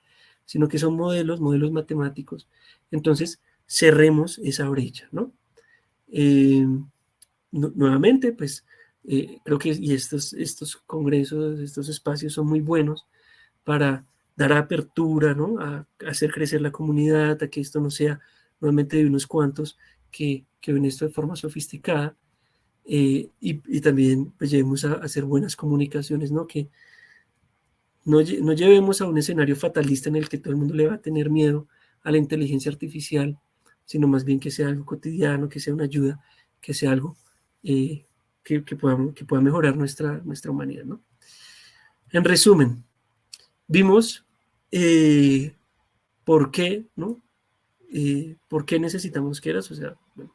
sino que son modelos matemáticos. Entonces, cerremos esa brecha, ¿no? Nuevamente, pues, creo que y estos congresos, estos espacios son muy buenos para dar apertura, ¿no? A hacer crecer la comunidad, a que esto no sea nuevamente de unos cuantos que ven esto de forma sofisticada, y también pues llevemos a hacer buenas comunicaciones, ¿no? Que no llevemos a un escenario fatalista en el que todo el mundo le va a tener miedo a la inteligencia artificial, sino más bien que sea algo cotidiano, que sea una ayuda, que sea algo que pueda mejorar nuestra humanidad, ¿no? En resumen, vimos por qué, ¿no? ¿Por qué necesitamos Keras? O sea, bueno,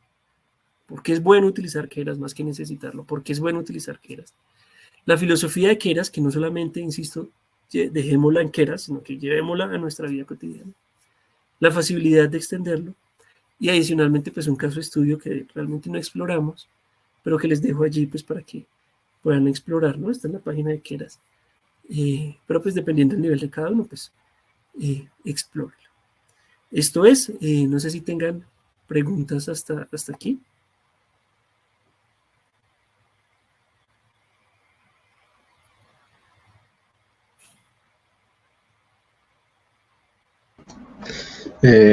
¿por qué es bueno utilizar Keras más que necesitarlo? ¿Por qué es bueno utilizar Keras? La filosofía de Keras, que no solamente, insisto, dejémosla en Keras, sino que llevémosla a nuestra vida cotidiana. La facilidad de extenderlo y adicionalmente pues un caso de estudio que realmente no exploramos, pero que les dejo allí pues para que puedan explorar, ¿no? Está en la página de Keras. Pero pues dependiendo del nivel de cada uno, pues explórenlo. Esto es, no sé si tengan preguntas hasta aquí.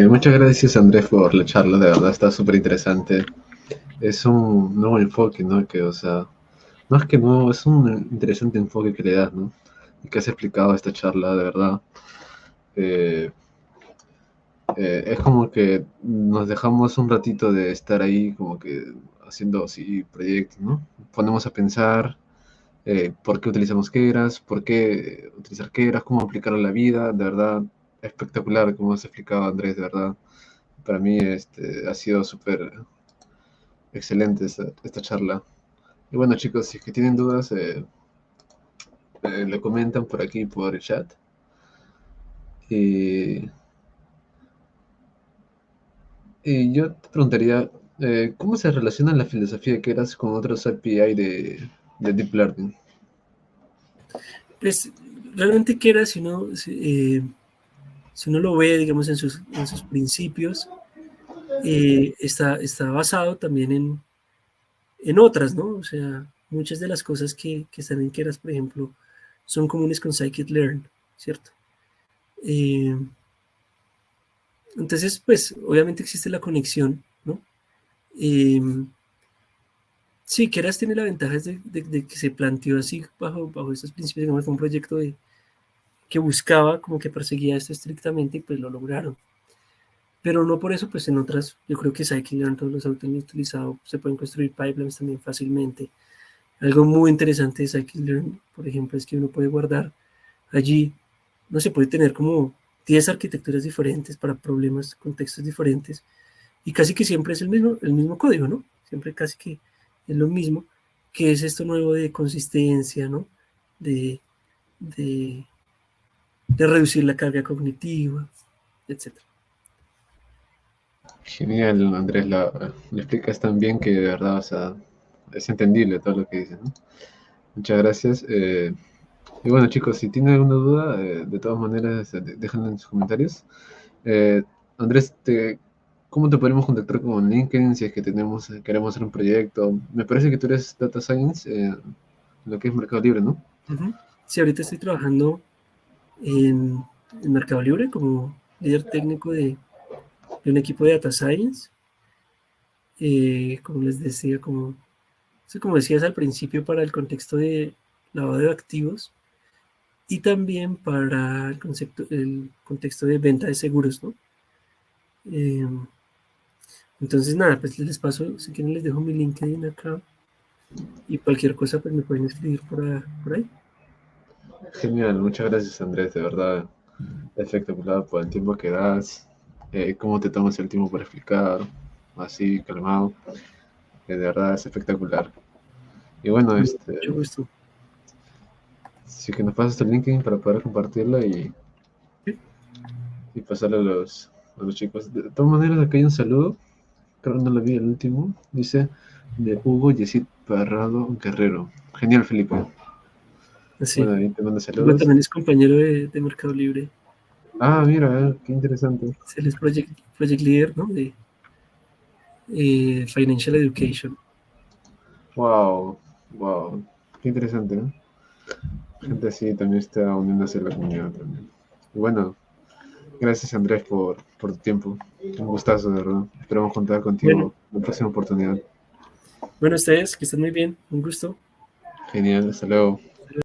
Muchas gracias Andrés por la charla, de verdad está súper interesante. Es un nuevo enfoque, ¿no? Que, o sea, no es que no, es un interesante enfoque que le das, ¿no? Y que has explicado esta charla, de verdad. Eh, es como que nos dejamos un ratito de estar ahí, como que haciendo así proyectos, ¿no? Ponemos a pensar por qué utilizamos Keras, por qué utilizar Keras, cómo aplicarlo a la vida, de verdad, espectacular, como has explicado Andrés, de verdad. Para mí ha sido súper excelente esta charla. Y bueno, chicos, si es que tienen dudas, lo comentan por aquí, por el chat. Y, y yo te preguntaría, ¿cómo se relaciona la filosofía de Keras con otros API de Deep Learning? Pues realmente Keras, si uno lo ve, digamos, en sus principios, está basado también en otras, ¿no? O sea, muchas de las cosas que están en Keras, por ejemplo, son comunes con Scikit-learn, ¿cierto? Eh, entonces, pues, obviamente existe la conexión, ¿no? Eh, sí, Keras tiene la ventaja de que se planteó así bajo estos principios, digamos, fue un proyecto que buscaba, como que perseguía esto estrictamente y pues lo lograron. Pero no por eso, pues en otras, yo creo que Scikit-learn, todos los autores utilizado, se pueden construir pipelines también fácilmente. Algo muy interesante de Scikit-learn, por ejemplo, es que uno puede guardar allí, no se puede tener como 10 arquitecturas diferentes para problemas, contextos diferentes, y casi que siempre es el mismo código, ¿no? Siempre casi que es lo mismo, que es esto nuevo de consistencia, ¿no? De, de, de reducir la carga cognitiva, etcétera. Genial, Andrés, lo explicas tan bien que de verdad, o sea, es entendible todo lo que dices, ¿no? Muchas gracias. Y bueno, chicos, si tienen alguna duda, de todas maneras, déjenla en sus comentarios. Eh, Andrés, ¿cómo te podemos contactar con LinkedIn si es que queremos hacer un proyecto? Me parece que tú eres Data Science en lo que es Mercado Libre, ¿no? Uh-huh. Sí, ahorita estoy trabajando en Mercado Libre como líder técnico de un equipo de Data Science. Como les decía, como decías al principio, para el contexto de lavado de activos y también para el contexto de venta de seguros, ¿no? Eh, entonces, nada, pues les paso, si quieren les dejo mi LinkedIn acá y cualquier cosa pues me pueden escribir por ahí. Genial, muchas gracias, Andrés, de verdad. Espectacular por el tiempo que das, cómo te tomas el tiempo para explicar, así calmado, de verdad es espectacular. Y bueno, Mucho gusto. sí que nos pasas tu LinkedIn para poder compartirlo Sí. y pasarlo a los chicos. De todas maneras, aquí hay un saludo, creo que no lo vi el último, dice de Hugo Yesid Parrado Guerrero. Genial, Felipe. Así. Bueno, ahí te mando Hugo saludos. también es compañero de Mercado Libre. Ah, mira, qué interesante. Él es project Leader, ¿no? De Financial Education. Wow, qué interesante, ¿no? Gente así también está uniéndose a la comunidad también. Bueno, gracias Andrés por tu tiempo. Un gustazo, de verdad. Esperamos contar Bueno, contigo en la próxima oportunidad. bueno, ustedes, que estén muy bien, un gusto. Genial, hasta luego.